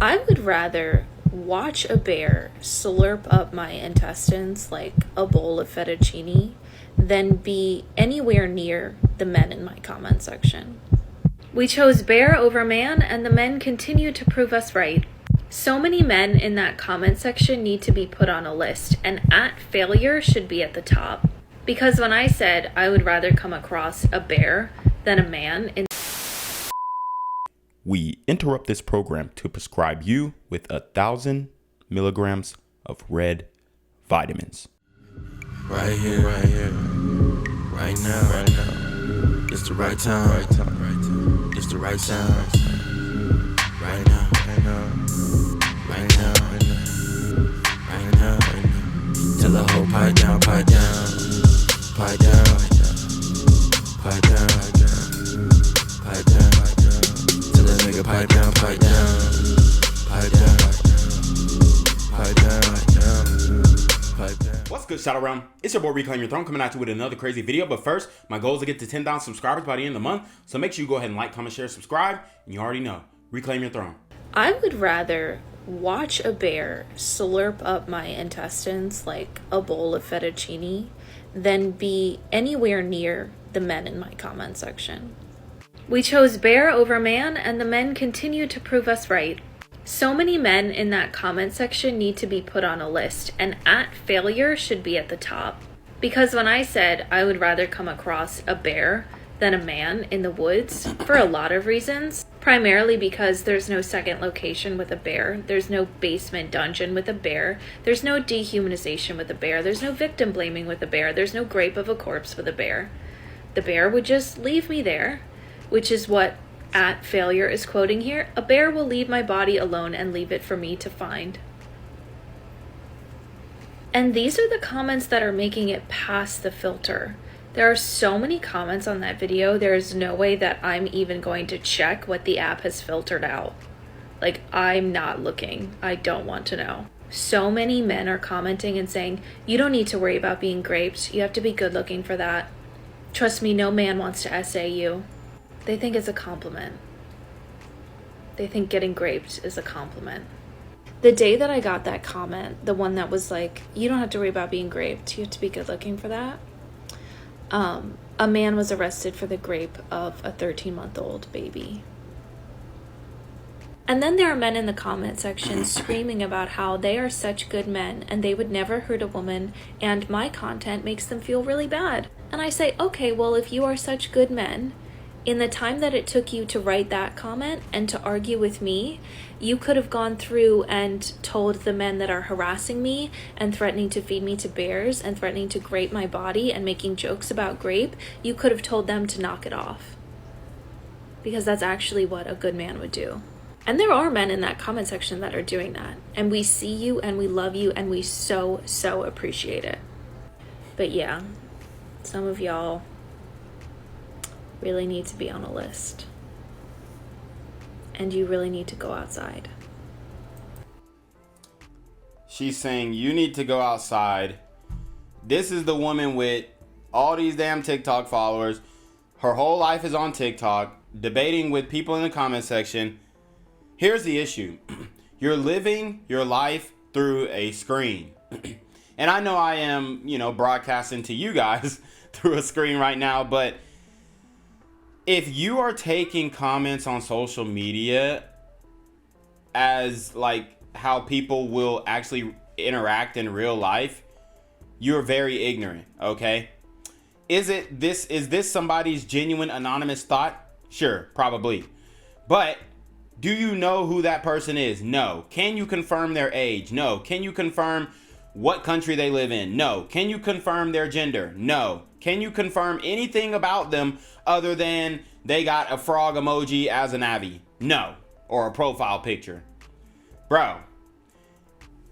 I would rather watch a bear slurp up my intestines like a bowl of fettuccine than be anywhere near the men in my comment section. We chose bear over man, and the men continue to prove us right. So many men in that comment section need to be put on a list, and @failure should be at the top. Because when I said I would rather come across a bear than a man in We interrupt this program to prescribe you with 1,000 milligrams of red vitamins. Right here, right now. It's the right time, It's the right sound. Right now. Tell the whole pipe down. Tell the nigga pipe down. What's good, Shadow Realm? It's your boy Reclaim Your Throne coming at you with another crazy video. But first, my goal is to get to 10,000 subscribers by the end of the month. So make sure you go ahead and like, comment, share, subscribe. And you already know, Reclaim Your Throne. I would rather watch a bear slurp up my intestines like a bowl of fettuccine than be anywhere near the men in my comment section. We chose bear over man, and the men continue to prove us right. So many men in that comment section need to be put on a list, and @failure should be at the top. Because when I said I would rather come across a bear than a man in the woods, for a lot of reasons, primarily because there's no second location with a bear, there's no basement dungeon with a bear, there's no dehumanization with a bear, there's no victim blaming with a bear, there's no grape of a corpse with a bear. The bear would just leave me there, which is what @failure is quoting here. A bear will leave my body alone and leave it for me to find. And these are the comments that are making it past the filter. There are so many comments on that video, there is no way that I'm even going to check what the app has filtered out. Like, I'm not looking. I don't want to know. So many men are commenting and saying, you don't need to worry about being graped. You have to be good looking for that. Trust me, no man wants to essay you. They think it's a compliment. They think getting graped is a compliment. The day that I got that comment, the one that was like, you don't have to worry about being graped, you have to be good looking for that. A man was arrested for the grape of a 13-month-old baby. And then there are men in the comment section screaming about how they are such good men and they would never hurt a woman, and my content makes them feel really bad. And I say, okay, well, if you are such good men, in the time that it took you to write that comment and to argue with me, you could have gone through and told the men that are harassing me and threatening to feed me to bears and threatening to grape my body and making jokes about grape, you could have told them to knock it off. Because that's actually what a good man would do. And there are men in that comment section that are doing that. And we see you and we love you and we so appreciate it. But yeah, some of y'all really need to be on a list. And you really need to go outside. She's saying you need to go outside. This is the woman with all these damn TikTok followers. Her whole life is on TikTok, debating with people in the comment section. Here's the issue. You're living your life through a screen. And I know I am, broadcasting to you guys through a screen right now, but if you are taking comments on social media as like how people will actually interact in real life, you're very ignorant, okay? Is this somebody's genuine anonymous thought? Sure, probably. But do you know who that person is? No. Can you confirm their age? No. Can you confirm what country they live in? No. Can you confirm their gender? No. Can you confirm anything about them other than they got a frog emoji as an Abby? No. Or a profile picture. Bro,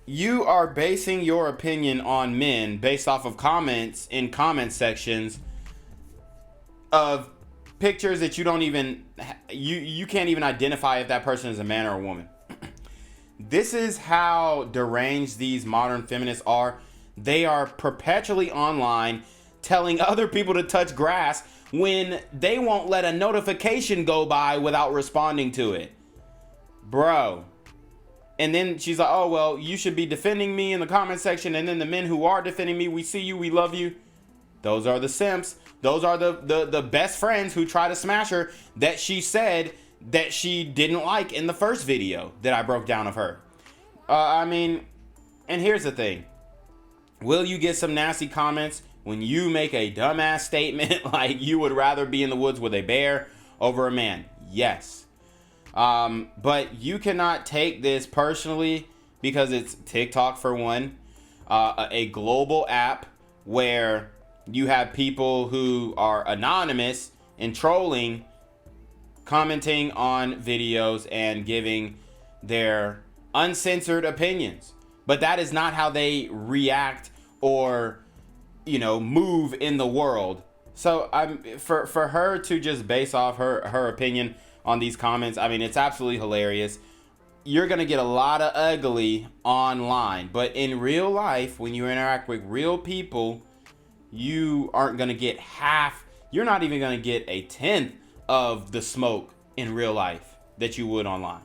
you are basing your opinion on men based off of comments in comment sections of pictures that you don't even, you can't even identify if that person is a man or a woman. This is how deranged these modern feminists are. They are perpetually online telling other people to touch grass when they won't let a notification go by without responding to it. Bro, And then she's like, oh, well, you should be defending me in the comment section. And then the men who are defending me, we see you, we love you. Those are the simps. Those are the best friends who try to smash her that she said that she didn't like in the first video that I broke down of her. I mean, and here's the thing. Will you get some nasty comments when you make a dumbass statement like you would rather be in the woods with a bear over a man? Yes. But you cannot take this personally because it's TikTok for one, a global app where you have people who are anonymous and trolling, commenting on videos and giving their uncensored opinions. But that is not how they react or, move in the world. So for her to just base off her opinion on these comments, I mean, it's absolutely hilarious. You're going to get a lot of ugly online, but in real life, when you interact with real people, you aren't going to get half, you're not even going to get a tenth of the smoke in real life that you would online.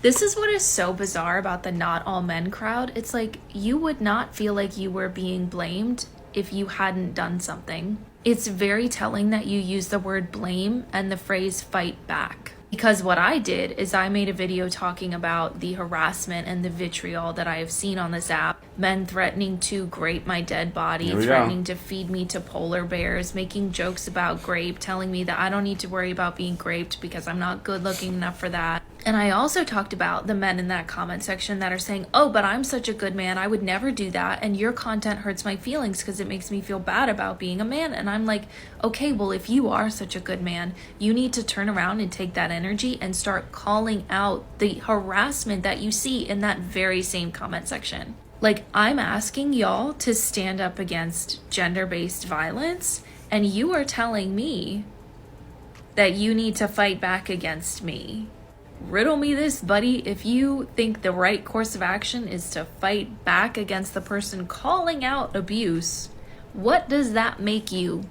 This is what is so bizarre about the not all men crowd. It's like you would not feel like you were being blamed if you hadn't done something. It's very telling that you use the word blame and the phrase fight back. Because what I did is I made a video talking about the harassment and the vitriol that I have seen on this app. Men threatening to grape my dead body, threatening to feed me to polar bears, making jokes about grape, telling me that I don't need to worry about being graped because I'm not good looking enough for that. And I also talked about the men in that comment section that are saying, oh, but I'm such a good man, I would never do that, and your content hurts my feelings because it makes me feel bad about being a man. And I'm like, okay, well, if you are such a good man, you need to turn around and take that energy and start calling out the harassment that you see in that very same comment section. Like, I'm asking y'all to stand up against gender-based violence, and you are telling me that you need to fight back against me. Riddle me this, buddy. If you think the right course of action is to fight back against the person calling out abuse, what does that make you?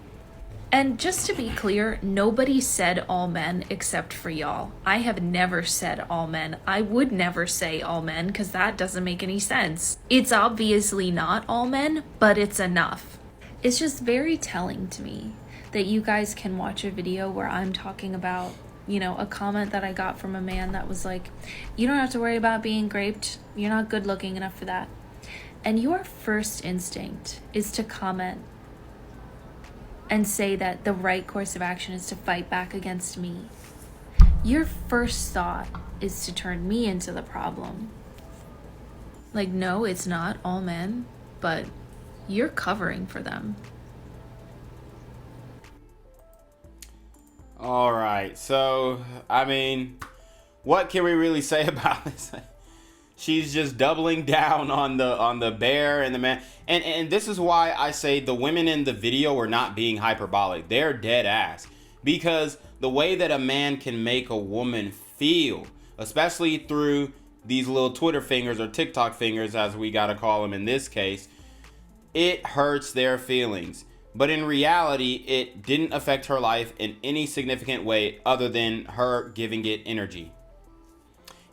And just to be clear, nobody said all men except for y'all. I have never said all men. I would never say all men because that doesn't make any sense. It's obviously not all men, but it's enough. It's just very telling to me that you guys can watch a video where I'm talking about, a comment that I got from a man that was like, you don't have to worry about being graped. You're not good looking enough for that. And your first instinct is to comment and say that the right course of action is to fight back against me. Your first thought is to turn me into the problem. Like, no, it's not all men, but you're covering for them. All right, so I mean, what can we really say about this? She's just doubling down on the bear and the man, and this is why I say the women in the video are not being hyperbolic. They're dead ass, because the way that a man can make a woman feel, especially through these little Twitter fingers or TikTok fingers, as we gotta call them in this case, it hurts their feelings. But in reality, it didn't affect her life in any significant way other than her giving it energy.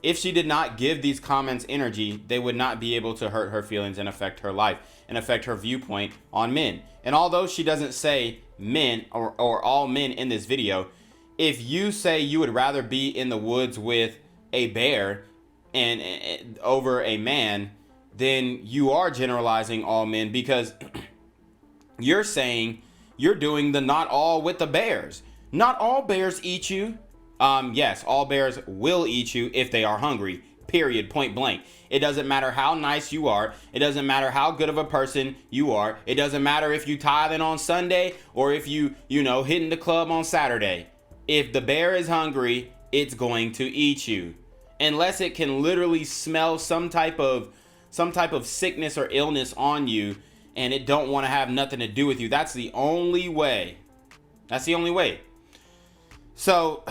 If she did not give these comments energy, they would not be able to hurt her feelings and affect her life and affect her viewpoint on men. And although she doesn't say men or all men in this video, if you say you would rather be in the woods with a bear and over a man, then you are generalizing all men, because you're saying you're doing the not all with the bears. Not all bears eat you. Yes, all bears will eat you if they are hungry. Period. Point blank. It doesn't matter how nice you are. It doesn't matter how good of a person you are. It doesn't matter if you tithing on Sunday or if you hitting the club on Saturday. If the bear is hungry, it's going to eat you. Unless it can literally smell some type of sickness or illness on you, and it don't want to have nothing to do with you. That's the only way. That's the only way. So,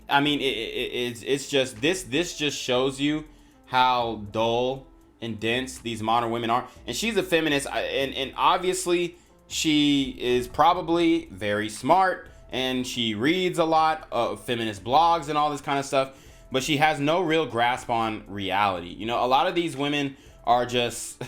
I mean, it's just, this just shows you how dull and dense these modern women are. And she's a feminist, and obviously she is probably very smart, and she reads a lot of feminist blogs and all this kind of stuff. but she has no real grasp on reality. You know, a lot of these women are just,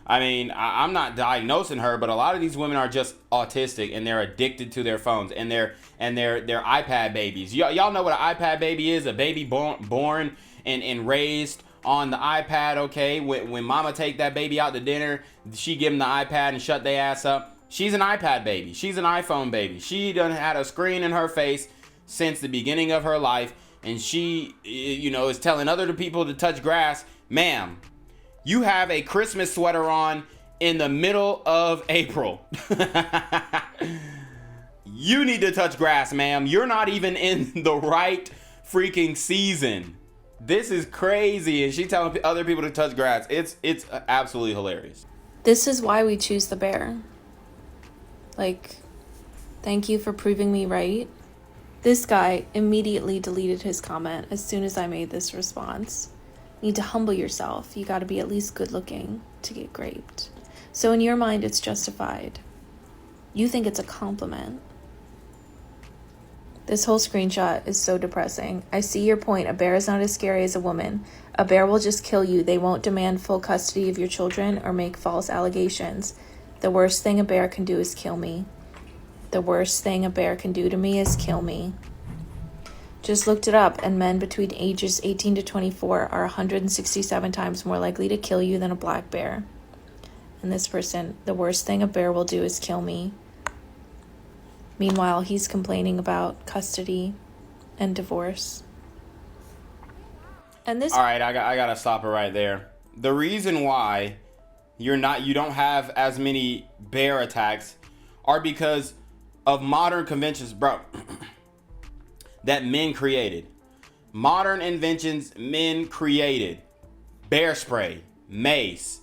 I mean, I'm not diagnosing her, but a lot of these women are just autistic, and they're addicted to their phones, and they're iPad babies. Y'all know what an iPad baby is? A baby born and raised on the iPad, okay? When mama take that baby out to dinner, she give them the iPad and shut their ass up. She's an iPad baby. She's an iPhone baby. She done had a screen in her face since the beginning of her life, and she, you know, is telling other people to touch grass. Ma'am, you have a Christmas sweater on in the middle of April. You need to touch grass, ma'am. You're not even in the right freaking season. This is crazy. And she telling other people to touch grass. It's absolutely hilarious. This is why we choose the bear. Like, thank you for proving me right. This guy immediately deleted his comment as soon as I made this response. You need to humble yourself. You got to be at least good looking to get graped. So in your mind, it's justified. You think it's a compliment. This whole screenshot is so depressing. I see your point. A bear is not as scary as a woman. A bear will just kill you. They won't demand full custody of your children or make false allegations. The worst thing a bear can do is kill me. The worst thing a bear can do to me is kill me. Just looked it up, and men between ages 18 to 24 are 167 times more likely to kill you than a black bear. And this person, the worst thing a bear will do is kill me. Meanwhile, he's complaining about custody and divorce. And this... All right, I gotta stop it right there. The reason why you don't have as many bear attacks are because of modern conventions, bro, that men created. Modern inventions men created. Bear spray, mace,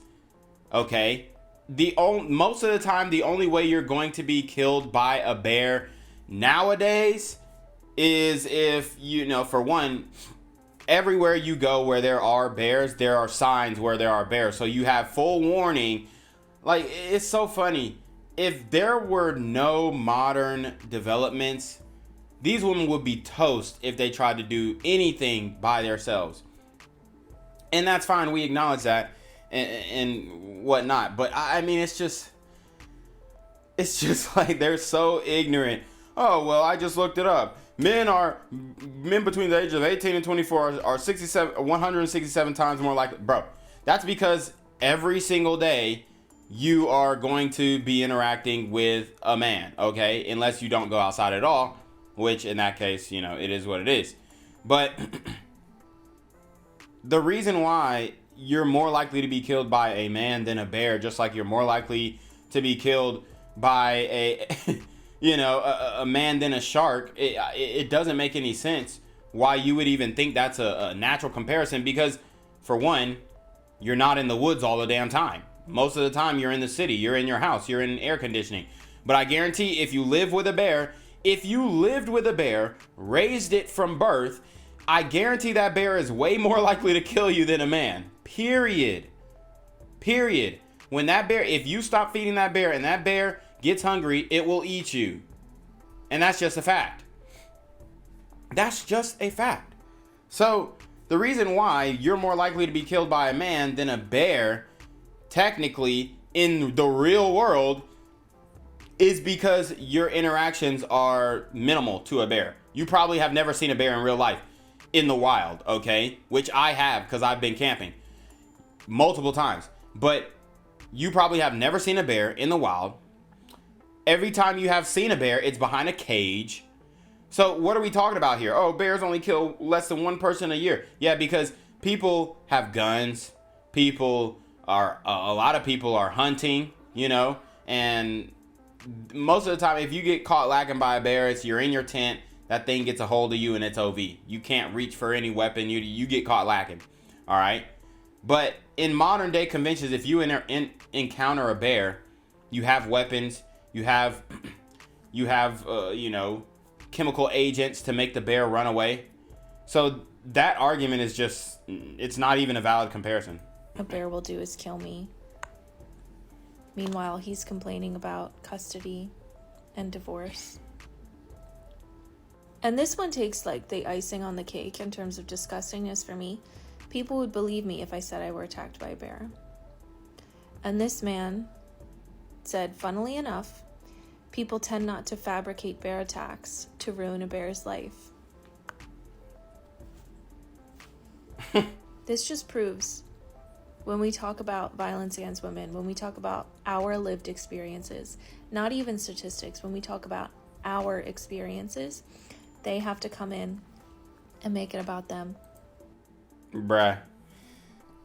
okay? Most of the time, the only way you're going to be killed by a bear nowadays is if, you know, for one, everywhere you go where there are bears, there are signs where there are bears. So you have full warning. Like, it's so funny. If there were no modern developments, these women would be toast if they tried to do anything by themselves. And that's fine. We acknowledge that and whatnot. But I mean, it's just like they're so ignorant. Oh, well, I just looked it up. Men between the ages of 18 and 24 are 167 times more likely. Bro, that's because every single day you are going to be interacting with a man, okay? Unless you don't go outside at all, which in that case, you know, it is what it is. But the reason why you're more likely to be killed by a man than a bear, just like you're more likely to be killed by a a man than a shark, it doesn't make any sense why you would even think that's a natural comparison, because for one, you're not in the woods all the damn time. Most of the time you're in the city, you're in your house, you're in air conditioning. But I guarantee if you lived with a bear, raised it from birth, I guarantee that bear is way more likely to kill you than a man. Period. When that bear, if you stop feeding that bear and that bear gets hungry, it will eat you. And that's just a fact. So the reason why you're more likely to be killed by a man than a bear, technically, in the real world, is because your interactions are minimal to a bear. You probably have never seen a bear in real life in the wild, okay? Which I have, because I've been camping multiple times. But you probably have never seen a bear in the wild. Every time you have seen a bear, it's behind a cage. So what are we talking about here? Oh, bears only kill less than one person a year. Yeah, because people have guns. A lot of people are hunting, you know, and most of the time, if you get caught lacking by a bear, you're in your tent, that thing gets a hold of you and it's OV. You can't reach for any weapon, you get caught lacking, all right? But in modern day conventions, if you encounter a bear, you have weapons, you have chemical agents to make the bear run away. So that argument is just, it's not even a valid comparison. A bear will do is kill me. Meanwhile, he's complaining about custody and divorce. And this one takes like the icing on the cake in terms of disgustingness for me. People would believe me if I said I were attacked by a bear. And this man said, funnily enough, people tend not to fabricate bear attacks to ruin a bear's life. This just proves, when we talk about violence against women, when we talk about our lived experiences, not even statistics, when we talk about our experiences, they have to come in and make it about them. Bruh.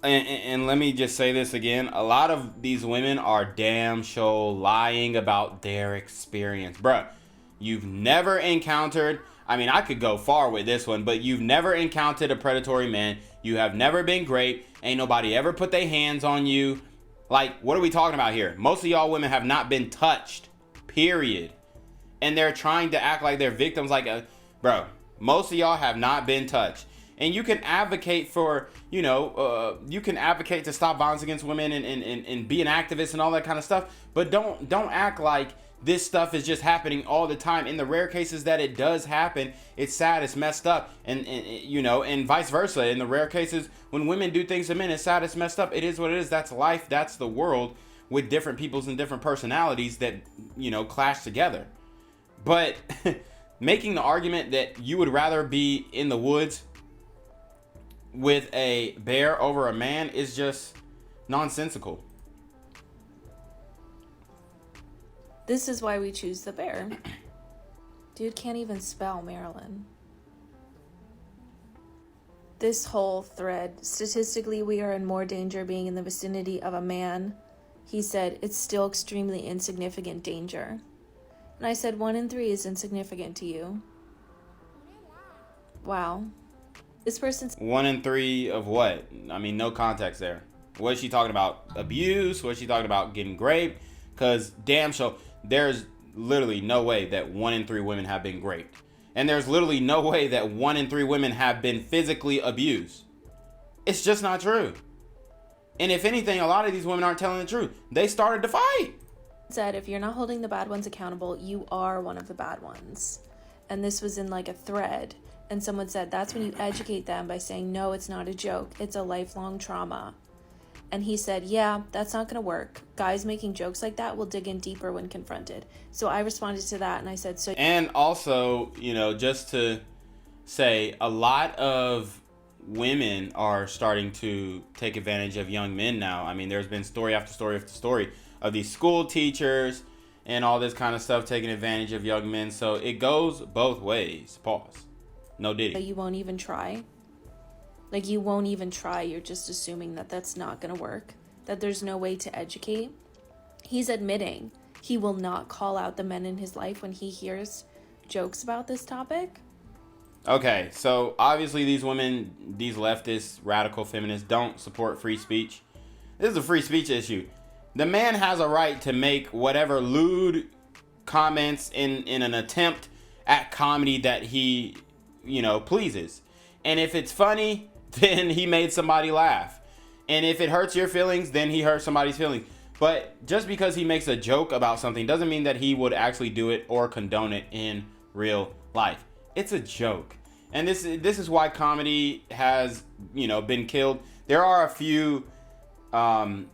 And let me just say this again. A lot of these women are damn sure lying about their experience. Bruh, you've never encountered... I mean, I could go far with this one, but you've never encountered a predatory man. You have never been raped. Ain't nobody ever put their hands on you. Like, what are we talking about here? Most of y'all women have not been touched. Period. And they're trying to act like they're victims. Bro, most of y'all have not been touched. And you can advocate for, you can advocate to stop violence against women and be an activist and all that kind of stuff. But don't act like this stuff is just happening all the time. In the rare cases that it does happen, it's sad, it's messed up, and vice versa. In the rare cases when women do things to men, it's sad, it's messed up. It is what it is. That's life. That's the world, with different peoples and different personalities that, clash together. But making the argument that you would rather be in the woods with a bear over a man is just nonsensical. This is why we choose the bear. Dude can't even spell Maryland. This whole thread, statistically, we are in more danger being in the vicinity of a man. He said, it's still extremely insignificant danger. And I said, 1 in 3 is insignificant to you. Wow. This person's... 1 in 3 of what? I mean, no context there. What is she talking about? Abuse? What is she talking about? Getting raped? Because damn sure, there's literally no way that 1 in 3 women have been raped. And there's literally no way that 1 in 3 women have been physically abused. It's just not true. And if anything, a lot of these women aren't telling the truth. They started the fight. Said, if you're not holding the bad ones accountable, you are one of the bad ones. And this was in like a thread. And someone said, that's when you educate them by saying, no, it's not a joke. It's a lifelong trauma. And he said, yeah, that's not going to work. Guys making jokes like that will dig in deeper when confronted. So I responded to that and I said, so... And also, just to say, a lot of women are starting to take advantage of young men now. I mean, there's been story after story after story of these school teachers and all this kind of stuff taking advantage of young men. So it goes both ways. Pause. No diddy. You won't even try. Like, you won't even try. You're just assuming that that's not going to work. That there's no way to educate. He's admitting he will not call out the men in his life when he hears jokes about this topic. Okay, so obviously these women, these leftist, radical feminists don't support free speech. This is a free speech issue. The man has a right to make whatever lewd comments in an attempt at comedy that he, pleases. And if it's funny, then he made somebody laugh. And if it hurts your feelings, then he hurt somebody's feelings. But just because he makes a joke about something doesn't mean that he would actually do it or condone it in real life. It's a joke. And this is why comedy has, been killed. There are a few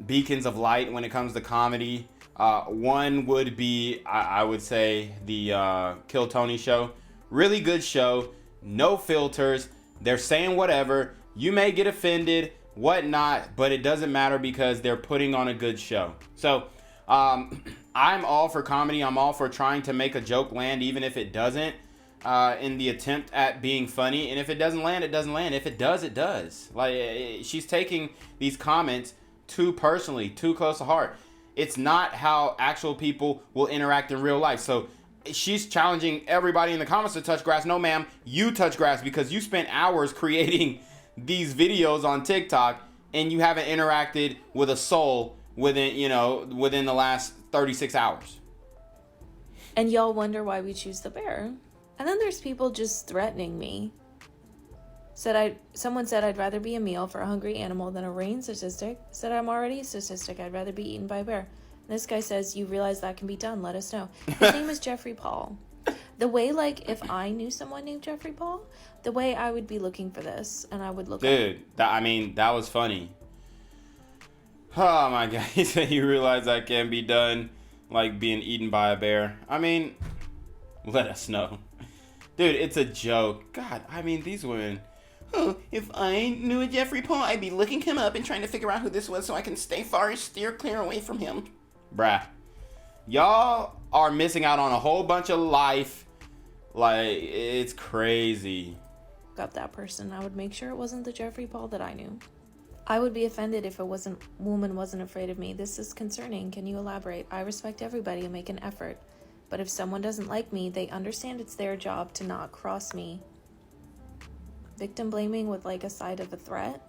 beacons of light when it comes to comedy. One would be, I would say, the Kill Tony show. Really good show. No filters. They're saying whatever. You may get offended, whatnot, but it doesn't matter because they're putting on a good show. So I'm all for comedy. I'm all for trying to make a joke land, even if it doesn't, in the attempt at being funny. And if it doesn't land, it doesn't land. If it does, it does. Like, she's taking these comments too personally, too close to heart. It's not how actual people will interact in real life. So she's challenging everybody in the comments to touch grass. No, ma'am, you touch grass because you spent hours creating these videos on TikTok and you haven't interacted with a soul within the last 36 hours. And y'all wonder why we choose the bear. And then there's people just threatening me. Someone said I'd rather be a meal for a hungry animal than a rain statistic. Said I'm already a statistic. I'd rather be eaten by a bear. And this guy says, you realize that can be done. Let us know. His name is Jeffrey Paul. The way, like, if I knew someone named Jeffrey Paul, the way I would be looking for this, and I would look. Dude, that was funny. Oh my God, he said you realize that can be done, like being eaten by a bear. I mean, let us know. Dude, it's a joke. God, I mean, these women. Oh, if I knew a Jeffrey Paul, I'd be looking him up and trying to figure out who this was so I can stay far and steer clear away from him. Bruh. Y'all are missing out on a whole bunch of life. Like, it's crazy. Got that person. I would make sure it wasn't the Jeffrey Paul that I knew. I would be offended if a woman wasn't afraid of me. This is concerning. Can you elaborate? I respect everybody and make an effort. But if someone doesn't like me, they understand it's their job to not cross me. Victim blaming with like a side of a threat.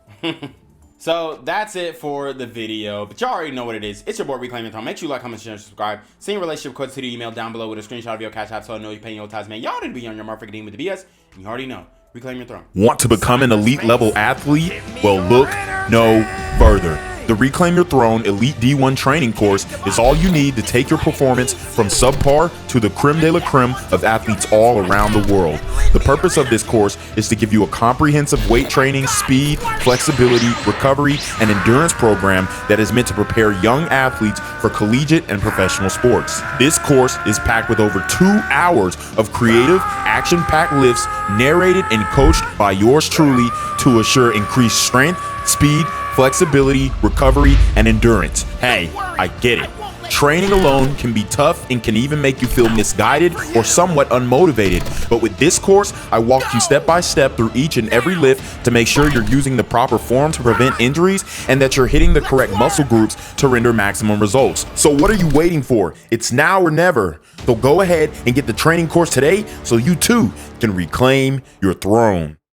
So that's it for the video, but y'all already know what it is. It's your boy Reclaim Your Throne. Make sure you like, comment, share, and subscribe. Send your relationship codes to the email down below with a screenshot of your CashApp so I know you're paying your tithes, man. Y'all didn't be on your motherfucking team with the BS, and you already know. Reclaim Your Throne. Want to become an elite level athlete? Well, look no further. The Reclaim Your Throne Elite D1 training course is all you need to take your performance from subpar to the creme de la creme of athletes all around the world. The purpose of this course is to give you a comprehensive weight training, speed, flexibility, recovery, and endurance program that is meant to prepare young athletes for collegiate and professional sports. This course is packed with over 2 hours of creative, action-packed lifts narrated and coached by yours truly to assure increased strength, speed, flexibility, recovery, and endurance. Hey, I get it. Training alone can be tough and can even make you feel misguided or somewhat unmotivated. But with this course, I walk you step by step through each and every lift to make sure you're using the proper form to prevent injuries and that you're hitting the correct muscle groups to render maximum results. So what are you waiting for? It's now or never. So go ahead and get the training course today so you too can reclaim your throne.